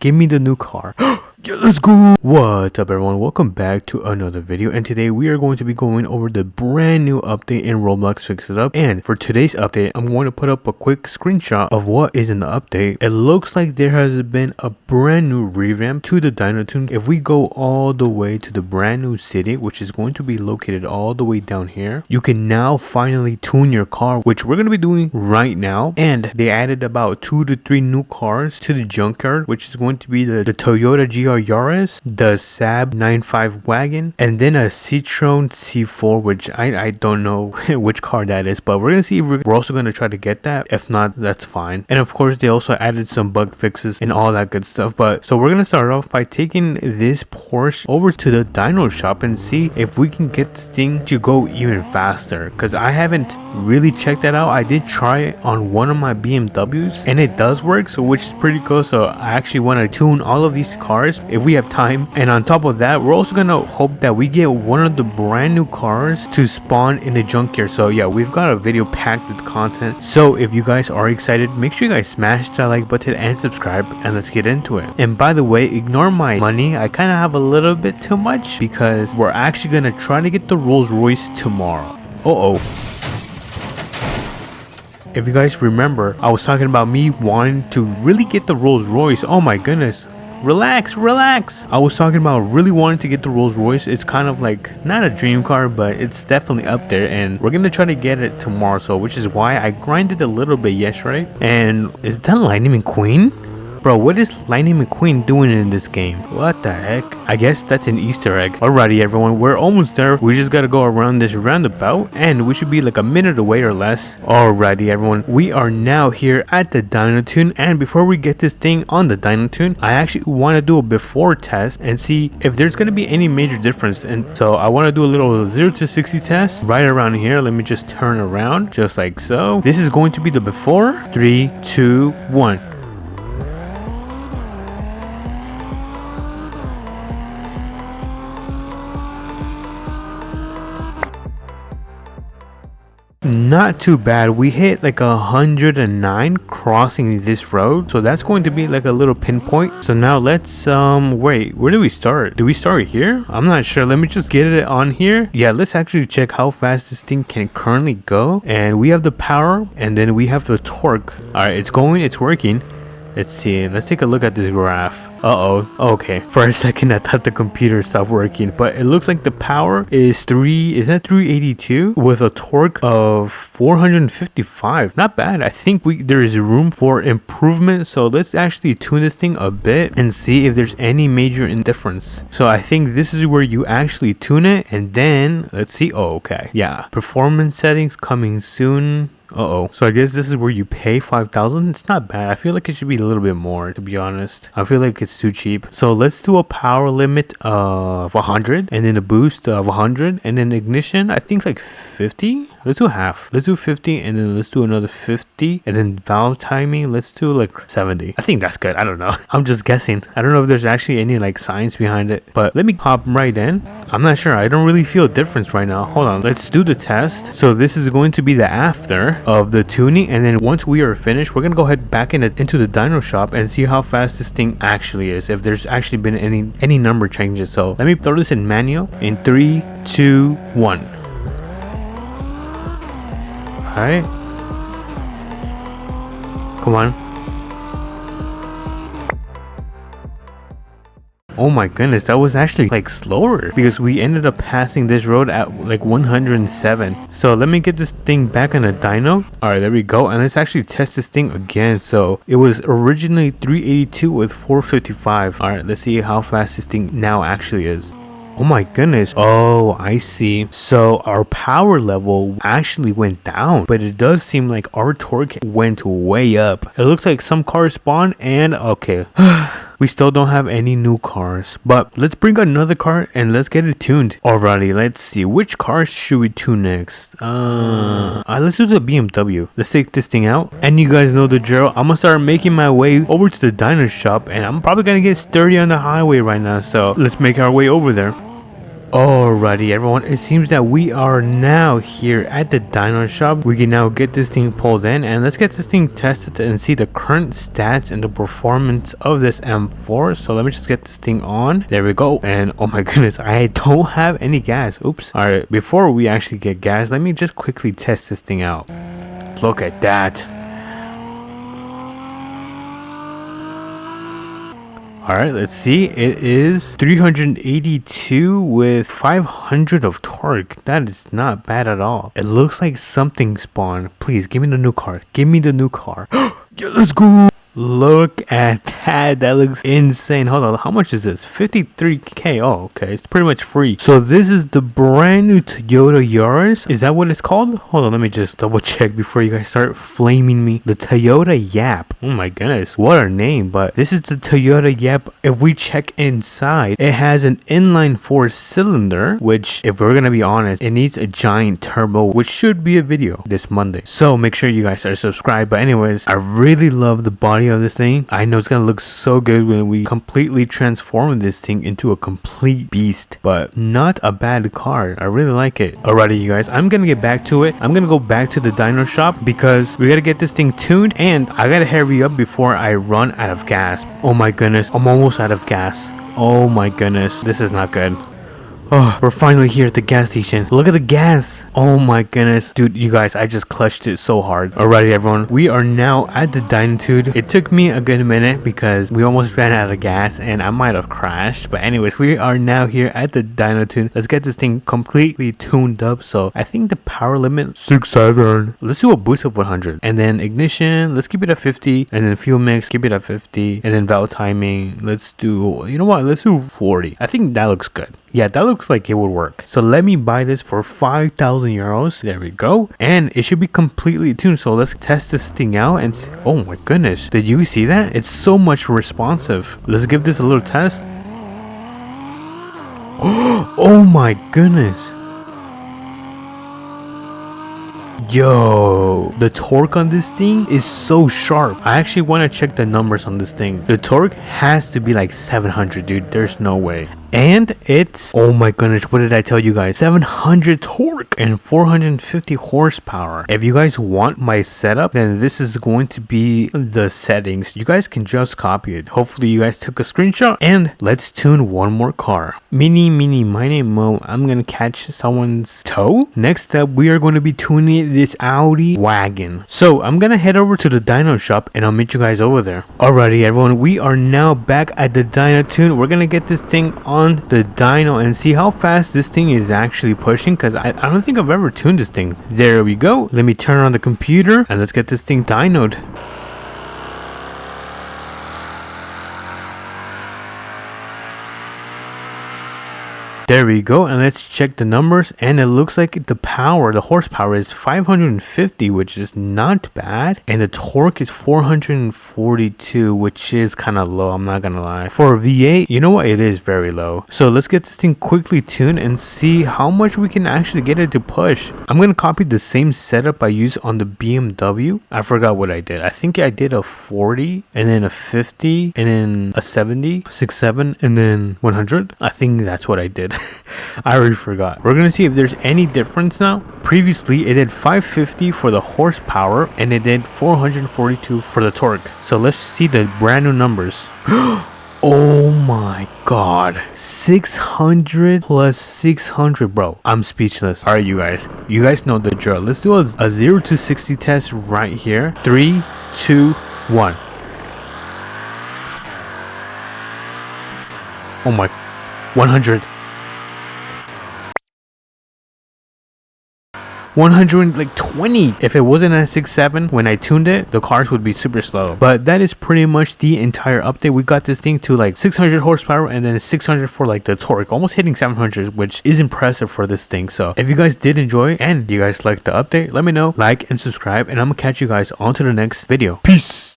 Give me the new car. Yeah, let's go. What's up everyone, welcome back to another video, and today we are going to be going over the brand new update in Roblox Fix It Up. And for today's update, I'm going to put up a quick screenshot of what is in the update. It looks like there has been a brand new revamp to the Dyno tune. If we go all the way to the brand new city, which is going to be located all the way down here, you can now finally tune your car, which we're going to be doing right now. And they added about 2 to 3 new cars to the junkyard, which is going to be the Toyota GR Yaris, the Saab 95 wagon, and then a Citroen C4, which I don't know which car that is, but we're gonna see if we're also gonna try to get that. If not, that's fine. And of course they also added some bug fixes and all that good stuff. But so we're gonna start off by taking this Porsche over to the Dyno shop and see if we can get this thing to go even faster, because I haven't really checked that out. I did try it on one of my BMWs and it does work, so which is pretty cool. So I actually want to tune all of these cars if we have time. And on top of that, we're also gonna hope that we get one of the brand new cars to spawn in the junkyard. So yeah, we've got a video packed with content. So if you guys are excited, make sure you guys smash that like button and subscribe, and let's get into it. And by the way, ignore my money. I kind of have a little bit too much because we're actually gonna try to get the Rolls Royce tomorrow. If you guys remember, I was talking about me wanting to really get the Rolls Royce. Oh my goodness. Relax. I was talking about really wanting to get the Rolls Royce. It's kind of like not a dream car, but it's definitely up there, and we're gonna try to get it tomorrow. So which is why I grinded a little bit yesterday. And is that Lightning McQueen? Bro, what is Lightning McQueen doing in this game? What the heck? I guess that's an Easter egg. Alrighty everyone, we're almost there. We just gotta go around this roundabout and we should be like a minute away or less. Alrighty everyone, we are now here at the Dyno tune, and before we get this thing on the Dyno tune, I actually want to do a before test and see if there's gonna be any major difference. And so I want to do a little 0 to 60 test right around here. Let me just turn around just like so. This is going to be the before. 3, 2, 1. Not too bad. We hit like 109 crossing this road, so that's going to be like a little pinpoint. So now let's wait, where do we start? Do we start here? I'm not sure. Let me just get it on here. Yeah, let's actually check how fast this thing can currently go. And we have the power, and then we have the torque. All right, it's going, it's working. Let's see, let's take a look at this graph. Okay, for a second I thought the computer stopped working, but it looks like the power is 382 with a torque of 455. Not bad. I think there is room for improvement, so let's actually tune this thing a bit and see if there's any major difference. So I think this is where you actually tune it, and then let's see. Okay, yeah, performance settings coming soon. So I guess this is where you pay 5,000. It's not bad. I feel like it should be a little bit more, to be honest. I feel like it's too cheap. So let's do a power limit of 100, and then a boost of 100, and then ignition I think like 50. Let's do half. Let's do 50, and then let's do another 50, and then valve timing, let's do like 70. I think that's good. I don't know. I'm just guessing. I don't know if there's actually any like science behind it, but let me hop right in. I'm not sure. I don't really feel a difference right now. Hold on, let's do the test. So this is going to be the after of the tuning, and then once we are finished, we're gonna go ahead back into the Dyno shop and see how fast this thing actually is, if there's actually been any number changes. So let me throw this in manual in 3, 2, 1. All right, come on. Oh my goodness, that was actually like slower, because we ended up passing this road at like 107. So let me get this thing back on the Dyno. All right, there we go. And let's actually test this thing again. So it was originally 382 with 455. All right, let's see how fast this thing now actually is. Oh my goodness. Oh, I see. So our power level actually went down, but it does seem like our torque went way up. It looks like some cars spawn, and okay. We still don't have any new cars, but let's bring another car and let's get it tuned. Alrighty, let's see, which car should we tune next? Let's do the BMW. Let's take this thing out, and you guys know the drill. I'm gonna start making my way over to the Dyno shop, and I'm probably gonna get sturdy on the highway right now, so let's make our way over there. Alrighty everyone, it seems that we are now here at the Dyno shop. We can now get this thing pulled in and let's get this thing tested and see the current stats and the performance of this M4. So let me just get this thing on. There we go. And oh my goodness, I don't have any gas. Oops. Alright, before we actually get gas, let me just quickly test this thing out. Look at that. Alright, let's see. It is 382 with 500 of torque. That is not bad at all. It looks like something spawned. Please, give me the new car. Give me the new car. Yeah, let's go. Look at that. That looks insane. Hold on. How much is this? 53k. Oh, okay. It's pretty much free. So this is the brand new Toyota Yaris. Is that what it's called? Hold on. Let me just double check before you guys start flaming me. The Toyota Yap. Oh my goodness. What a name. But this is the Toyota Yap. If we check inside, it has an inline 4-cylinder, which if we're going to be honest, it needs a giant turbo, which should be a video this Monday. So make sure you guys are subscribed. But anyways, I really love the body of this thing. I know it's gonna look so good when we completely transform this thing into a complete beast, but not a bad car. I really like it. Alrighty you guys, I'm gonna get back to it. I'm gonna go back to the Dyno shop because we gotta get this thing tuned and I gotta hurry up before I run out of gas. Oh my goodness, I'm almost out of gas. Oh my goodness, this is not good. Oh, we're finally here at the gas station. Look at the gas. Oh my goodness. Dude, you guys, I just clutched it so hard. Alrighty, everyone. We are now at the Dyno. It took me a good minute because we almost ran out of gas and I might have crashed. But anyways, we are now here at the Dyno. Let's get this thing completely tuned up. So I think the power limit, 6.7. Let's do a boost of 100. And then ignition, let's keep it at 50. And then fuel mix, keep it at 50. And then valve timing, let's do, you know what? Let's do 40. I think that looks good. Yeah, that looks like it would work. So let me buy this for 5,000 euros. There we go. And it should be completely tuned. So let's test this thing out and see. Oh my goodness. Did you see that? It's so much responsive. Let's give this a little test. Oh my goodness. Yo, the torque on this thing is so sharp. I actually want to check the numbers on this thing. The torque has to be like 700, dude. There's no way. And it's, oh my goodness, what did I tell you guys? 700 torque and 450 horsepower. If you guys want my setup, then this is going to be the settings. You guys can just copy it. Hopefully you guys took a screenshot. And let's tune one more car. Mini, my name Mo. I'm gonna catch someone's toe. Next up, we are going to be tuning this Audi wagon. So I'm gonna head over to the Dyno shop and I'll meet you guys over there. Alrighty everyone, we are now back at the Dyno. We're gonna get this thing on the Dyno and see how fast this thing is actually pushing, because I don't think I've ever tuned this thing. There we go. Let me turn on the computer and let's get this thing dynoed. There we go, and let's check the numbers, and it looks like the horsepower is 550, which is not bad, and the torque is 442, which is kind of low, I'm not gonna lie. For a V8, you know what, it is very low. So let's get this thing quickly tuned and see how much we can actually get it to push. I'm gonna copy the same setup I used on the BMW. I forgot what I did. I think I did a 40, and then a 50, and then a 70, 67, and then 100. I think that's what I did. I already forgot. We're gonna see if there's any difference now. Previously it did 550 for the horsepower and it did 442 for the torque. So let's see the brand new numbers. Oh my god, 600 plus 600, bro. I'm speechless. All right, you guys know the drill. Let's do a 0 to 60 test right here. 3, 2, 1. Oh my, 100. 120. If it wasn't at 6.7 when I tuned it, the cars would be super slow. But that is pretty much the entire update. We got this thing to like 600 horsepower and then 600 for like the torque, almost hitting 700, which is impressive for this thing. So if you guys did enjoy and you guys liked the update, let me know, like and subscribe, and I'm gonna catch you guys on to the next video. Peace.